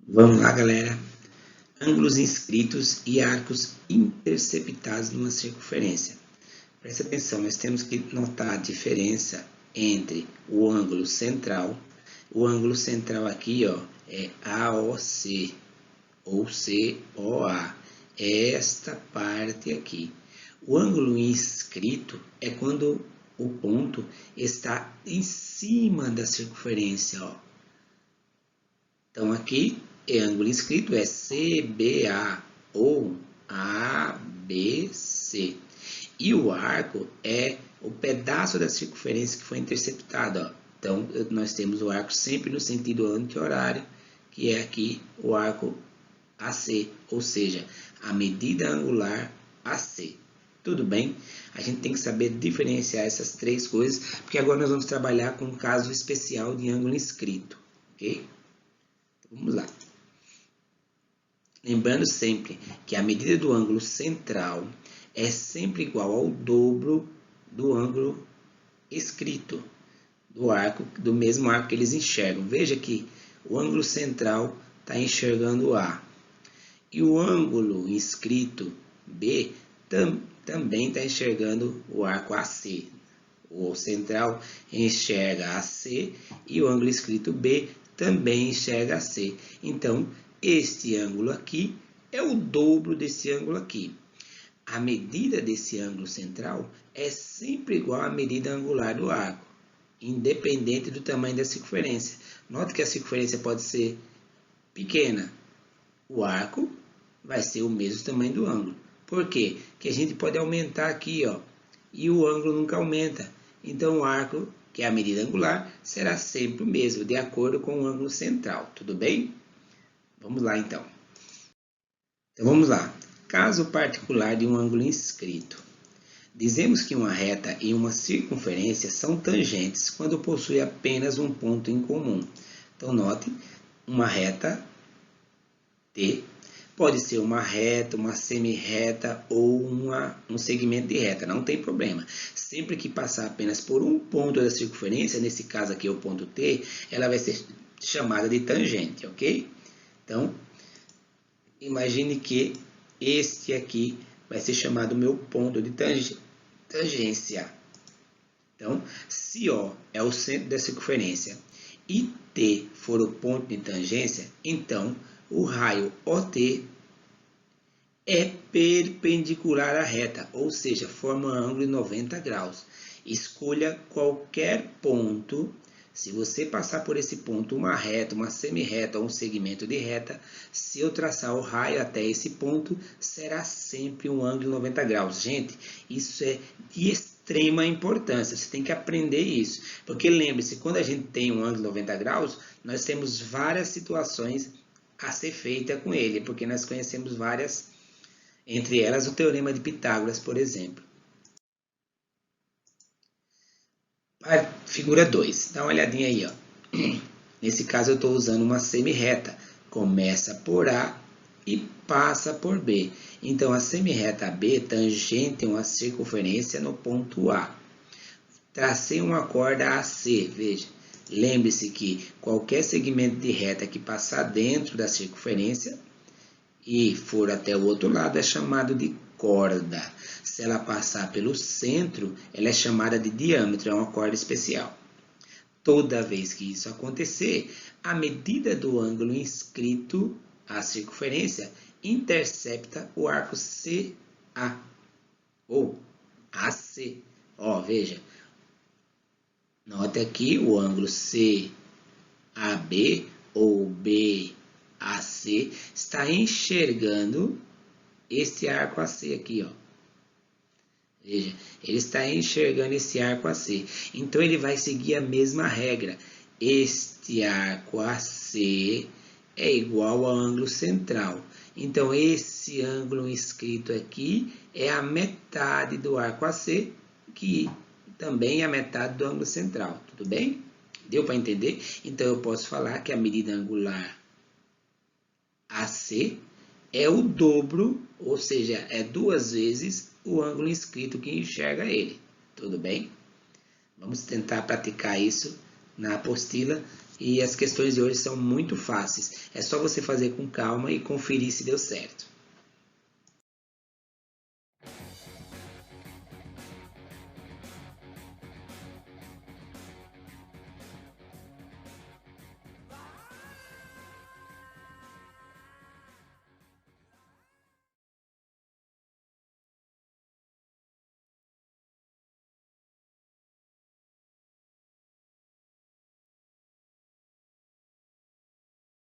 Vamos lá, galera. Ângulos inscritos e arcos interceptados numa circunferência. Presta atenção, nós temos que notar a diferença entre o ângulo central. O ângulo central aqui, ó, é AOC ou COA. É esta parte aqui. O ângulo inscrito é quando o ponto está em cima da circunferência, ó. Então, aqui, ângulo inscrito é CBA ou ABC. E o arco é o pedaço da circunferência que foi interceptado, ó. Então, nós temos o arco sempre no sentido anti-horário, que é aqui o arco AC, ou seja, a medida angular AC. Tudo bem? A gente tem que saber diferenciar essas três coisas, porque agora nós vamos trabalhar com um caso especial de ângulo inscrito, ok? Vamos lá. Lembrando sempre que a medida do ângulo central é sempre igual ao dobro do ângulo inscrito, do mesmo arco que eles enxergam. Veja que o ângulo central está enxergando A. E o ângulo inscrito B também está enxergando o arco AC. O central enxerga AC e o ângulo inscrito B também enxerga AC. Então, este ângulo aqui é o dobro desse ângulo aqui. A medida desse ângulo central é sempre igual à medida angular do arco, independente do tamanho da circunferência. Note que a circunferência pode ser pequena. O arco vai ser o mesmo tamanho do ângulo. Por quê? Porque a gente pode aumentar aqui, ó, e o ângulo nunca aumenta. Então, o arco, que é a medida angular, será sempre o mesmo, de acordo com o ângulo central. Tudo bem? Vamos lá, então. Então, vamos lá. Caso particular de um ângulo inscrito. Dizemos que uma reta e uma circunferência são tangentes quando possui apenas um ponto em comum. Então, note, uma reta T pode ser uma reta, uma semi-reta ou um segmento de reta, não tem problema. Sempre que passar apenas por um ponto da circunferência, nesse caso aqui é o ponto T, ela vai ser chamada de tangente, ok? Então, imagine que este aqui vai ser chamado meu ponto de tangência. Então, se O é o centro da circunferência e T for o ponto de tangência, então o raio OT é perpendicular à reta, ou seja, forma um ângulo de 90 graus. Escolha qualquer ponto. Se você passar por esse ponto uma reta, uma semi-reta ou um segmento de reta, se eu traçar o raio até esse ponto, será sempre um ângulo de 90 graus. Gente, isso é de extrema importância, você tem que aprender isso. Porque lembre-se, quando a gente tem um ângulo de 90 graus, nós temos várias situações a ser feita com ele, porque nós conhecemos várias, entre elas o Teorema de Pitágoras, por exemplo. Figura 2, dá uma olhadinha aí, ó. Nesse caso eu estou usando uma semi-reta, começa por A e passa por B. Então a semi-reta B tangente uma circunferência no ponto A. Tracei uma corda AC, veja. Lembre-se que qualquer segmento de reta que passar dentro da circunferência e for até o outro lado é chamado de corda. Se ela passar pelo centro, ela é chamada de diâmetro, é uma corda especial. Toda vez que isso acontecer, a medida do ângulo inscrito à circunferência intercepta o arco CA ou AC. Ó, veja. Note aqui o ângulo CAB ou BAC está enxergando este arco AC aqui, ó. Veja, ele está enxergando esse arco AC. Então, ele vai seguir a mesma regra. Este arco AC é igual ao ângulo central. Então, esse ângulo inscrito aqui é a metade do arco AC, que também é a metade do ângulo central. Tudo bem? Deu para entender? Então, eu posso falar que a medida angular AC é o dobro, ou seja, é 2 vezes o ângulo inscrito que enxerga ele. Tudo bem? Vamos tentar praticar isso na apostila E as questões de hoje são muito fáceis. É só você fazer com calma e conferir se deu certo.